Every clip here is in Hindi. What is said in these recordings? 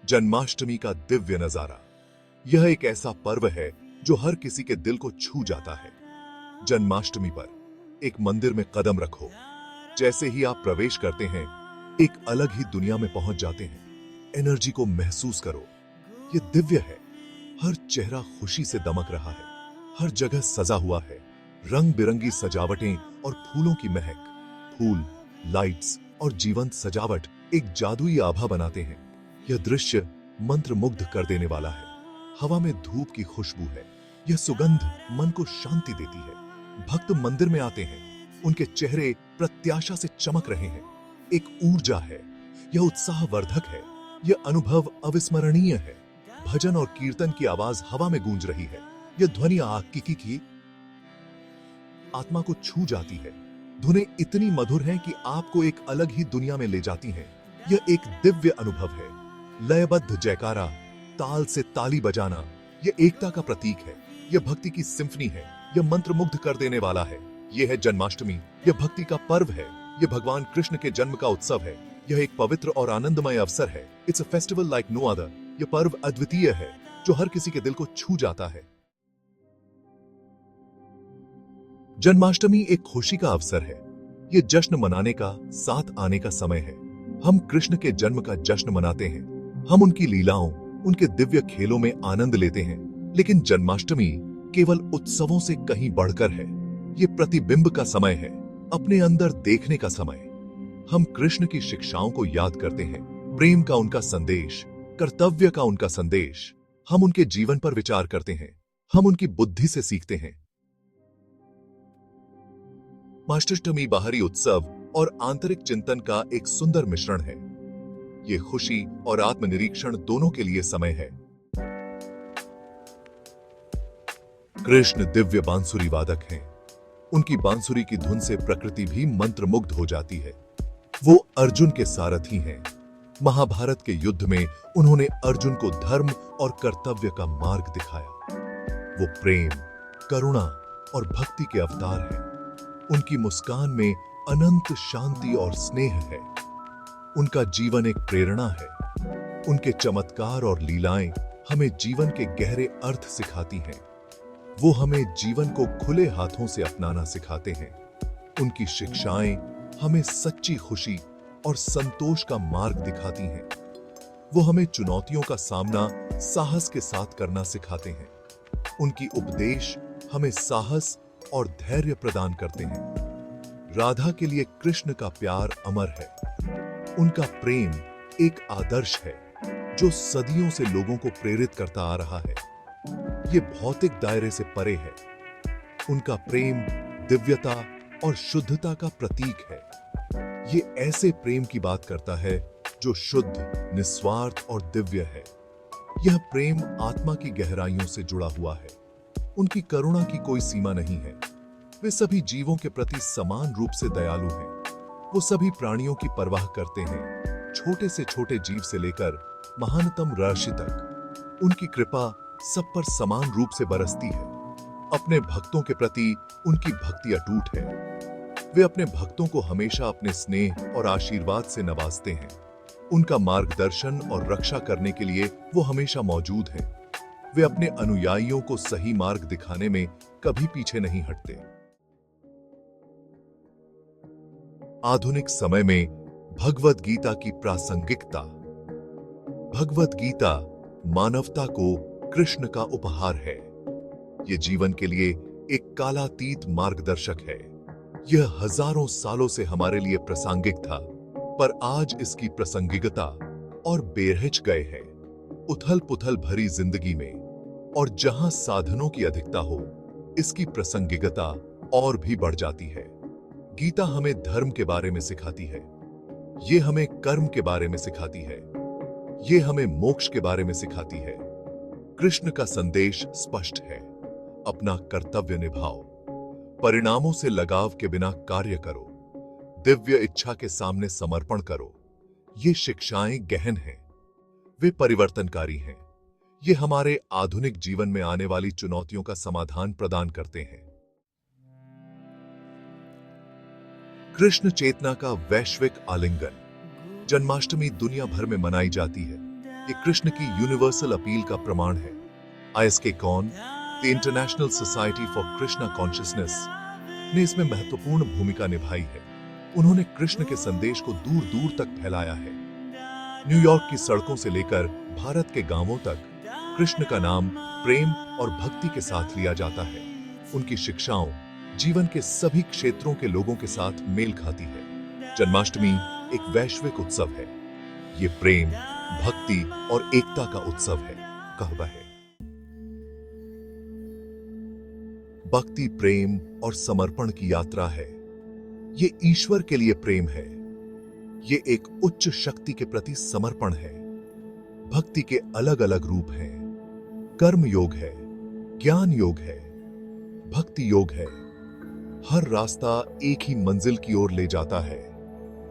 जन्माष्टमी का दिव्य नजारा। यह एक ऐसा पर्व है जो हर किसी के दिल को छू जाता है। जन्माष्टमी पर एक मंदिर में कदम रखो, जैसे ही आप प्रवेश करते हैं एक अलग ही दुनिया में पहुंच जाते हैं। एनर्जी को महसूस करो, ये दिव्य है। हर चेहरा खुशी से दमक रहा है, हर जगह सजा हुआ है, रंग बिरंगी सजावटें और फूलों की महक। फूल, लाइट्स और जीवंत सजावट एक जादुई आभा बनाते हैं। यह दृश्य मंत्रमुग्ध कर देने वाला है। हवा में धूप की खुशबू है, यह सुगंध मन को शांति देती है। भक्त मंदिर में आते हैं, उनके चेहरे प्रत्याशा से चमक रहे हैं। एक ऊर्जा है, यह उत्साहवर्धक है, यह अनुभव अविस्मरणीय है। भजन और कीर्तन की आवाज हवा में गूंज रही है। यह ध्वनि आकिकी की आत्मा को छू जाती है। धुनें इतनी मधुर हैं कि आपको एक अलग ही दुनिया में ले जाती हैं। यह एक दिव्य अनुभव है। लयबद्ध जयकारा, ताल से ताली बजाना, यह एकता का प्रतीक है। यह भक्ति की सिम्फनी है, यह मंत्रमुग्ध कर देने वाला है। यह है जन्माष्टमी, यह भक्ति का पर्व है। यह भगवान कृष्ण के जन्म का उत्सव है। यह एक पवित्र और आनंदमय अवसर है। It's a festival like no other. यह पर्व अद्वितीय है जो हर किसी के दिल को छू जाता है। जन्माष्टमी एक खुशी का अवसर है। यह जश्न मनाने का, साथ आने का समय है। हम कृष्ण के जन्म का जश्न मनाते हैं। हम उनकी लीलाओं, उनके दिव्य खेलों में आनंद लेते हैं। लेकिन जन्माष्टमी केवल उत्सवों से कहीं बढ़कर है। यह प्रतिबिंब का समय है, अपने अंदर देखने का समय। हम कृष्ण की शिक्षाओं को याद करते हैं, प्रेम का उनका संदेश, कर्तव्य का उनका संदेश। हम उनके जीवन पर विचार करते हैं, हम उनकी बुद्धि से सीखते हैं। जन्माष्टमी बाहरी उत्सव और आंतरिक चिंतन का एक सुंदर मिश्रण है। ये खुशी और आत्मनिरीक्षण दोनों के लिए समय है। कृष्ण दिव्य बांसुरी वादक हैं। उनकी बांसुरी की धुन से प्रकृति भी मंत्रमुग्ध हो जाती है। वो अर्जुन के सारथी हैं। महाभारत के युद्ध में उन्होंने अर्जुन को धर्म और कर्तव्य का मार्ग दिखाया। वो प्रेम, करुणा और भक्ति के अवतार हैं। उनकी मुस्कान में अनंत शांति और स्नेह है। उनका जीवन एक प्रेरणा है। उनके चमत्कार और लीलाएं हमें जीवन के गहरे अर्थ सिखाती हैं। वो हमें जीवन को खुले हाथों से अपनाना सिखाते हैं। उनकी शिक्षाएं हमें सच्ची खुशी और संतोष का मार्ग दिखाती हैं। वो हमें चुनौतियों का सामना साहस के साथ करना सिखाते हैं। उनकी उपदेश हमें साहस और धैर्य प्रदान करते हैं। राधा के लिए कृष्ण का प्यार अमर है। उनका प्रेम एक आदर्श है जो सदियों से लोगों को प्रेरित करता आ रहा है। ये भौतिक दायरे से परे है। उनका प्रेम दिव्यता और शुद्धता का प्रतीक है। ये ऐसे प्रेम की बात करता है जो शुद्ध, निस्वार्थ और दिव्य है। यह प्रेम आत्मा की गहराइयों से जुड़ा हुआ है। उनकी करुणा की कोई सीमा नहीं है। वे सभी जीवों के प्रति समान रूप से दयालु हैं। वो सभी प्राणियों की परवाह करते हैं, छोटे से छोटे जीव से लेकर महानतम ऋषि तक। उनकी कृपा सब पर समान रूप से बरसती है। अपने भक्तों के प्रति उनकी भक्ति अटूट है। वे अपने भक्तों को हमेशा अपने स्नेह और आशीर्वाद से नवाजते हैं। उनका मार्गदर्शन और रक्षा करने के लिए वो हमेशा मौजूद हैं। वे अपने अनुयायियों को सही मार्ग दिखाने में कभी पीछे नहीं हटते। आधुनिक समय में भगवद गीता की प्रासंगिकता। भगवद गीता मानवता को कृष्ण का उपहार है। यह जीवन के लिए एक कालातीत मार्गदर्शक है। यह हजारों सालों से हमारे लिए प्रासंगिक था, पर आज इसकी प्रासंगिकता और बेरहज गए है। उथल पुथल भरी जिंदगी में और जहां साधनों की अधिकता हो, इसकी प्रासंगिकता और भी बढ़ जाती है। गीता हमें धर्म के बारे में सिखाती है। ये हमें कर्म के बारे में सिखाती है। ये हमें मोक्ष के बारे में सिखाती है। कृष्ण का संदेश स्पष्ट है, अपना कर्तव्य निभाओ, परिणामों से लगाव के बिना कार्य करो, दिव्य इच्छा के सामने समर्पण करो। ये शिक्षाएं गहन हैं, वे परिवर्तनकारी हैं। ये हमारे आधुनिक जीवन में आने वाली चुनौतियों का समाधान प्रदान करते हैं। कृष्ण चेतना का वैश्विक आलिंगन। जन्माष्टमी दुनिया भर में मनाई जाती है, ये कृष्ण की यूनिवर्सल अपील का प्रमाण है। ISK कौन, the international society for Krishna consciousness, ने इसमें महत्वपूर्ण भूमिका निभाई है। उन्होंने कृष्ण के संदेश को दूर दूर तक फैलाया है। न्यूयॉर्क की सड़कों से लेकर भारत के गांवों तक कृष्ण का नाम प्रेम और भक्ति के साथ लिया जाता है। उनकी शिक्षाओं जीवन के सभी क्षेत्रों के लोगों के साथ मेल खाती है। जन्माष्टमी एक वैश्विक उत्सव है। ये प्रेम, भक्ति और एकता का उत्सव है। कहवा है, भक्ति, प्रेम और समर्पण की यात्रा है। ये ईश्वर के लिए प्रेम है। ये एक उच्च शक्ति के प्रति समर्पण है। भक्ति के अलग अलग रूप हैं। कर्म योग है, ज्ञान योग है, भक्ति योग है। हर रास्ता एक ही मंजिल की ओर ले जाता है,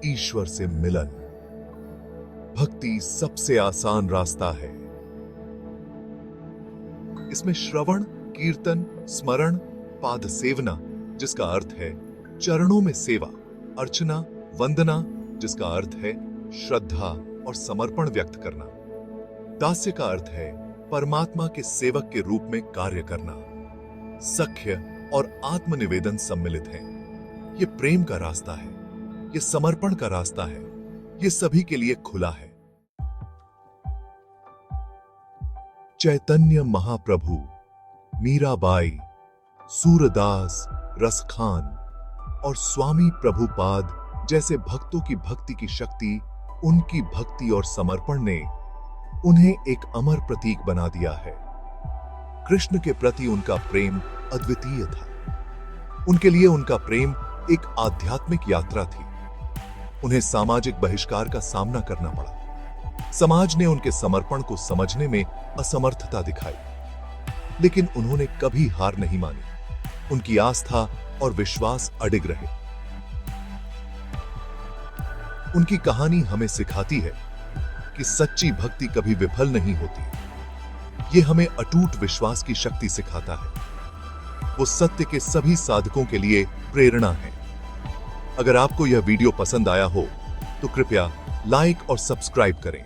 ईश्वर से मिलन। भक्ति सबसे आसान रास्ता है। इसमें श्रवण, कीर्तन, स्मरण, पाद सेवना, जिसका अर्थ है चरणों में सेवा, अर्चना, वंदना, जिसका अर्थ है श्रद्धा और समर्पण व्यक्त करना, दास्य का अर्थ है परमात्मा के सेवक के रूप में कार्य करना, सख्य और आत्मनिवेदन सम्मिलित है। ये प्रेम का रास्ता है, ये समर्पण का रास्ता है, ये सभी के लिए खुला है। चैतन्य महाप्रभु, मीराबाई, सूरदास, रसखान और स्वामी प्रभुपाद जैसे भक्तों की भक्ति की शक्ति, उनकी भक्ति और समर्पण ने उन्हें एक अमर प्रतीक बना दिया है। कृष्ण के प्रति उनका प्रेम अद्वितीय था। उनके लिए उनका प्रेम एक आध्यात्मिक यात्रा थी। उन्हें सामाजिक बहिष्कार का सामना करना पड़ा। समाज ने उनके समर्पण को समझने में असमर्थता दिखाई, लेकिन उन्होंने कभी हार नहीं मानी। उनकी आस्था और विश्वास अडिग रहे। उनकी कहानी हमें सिखाती है कि सच्ची भक्ति कभी विफल नहीं होती। ये हमें अटूट विश्वास की शक्ति सिखाता है। वो सत्य के सभी साधकों के लिए प्रेरणा है। अगर आपको यह वीडियो पसंद आया हो तो कृपया लाइक और सब्सक्राइब करें।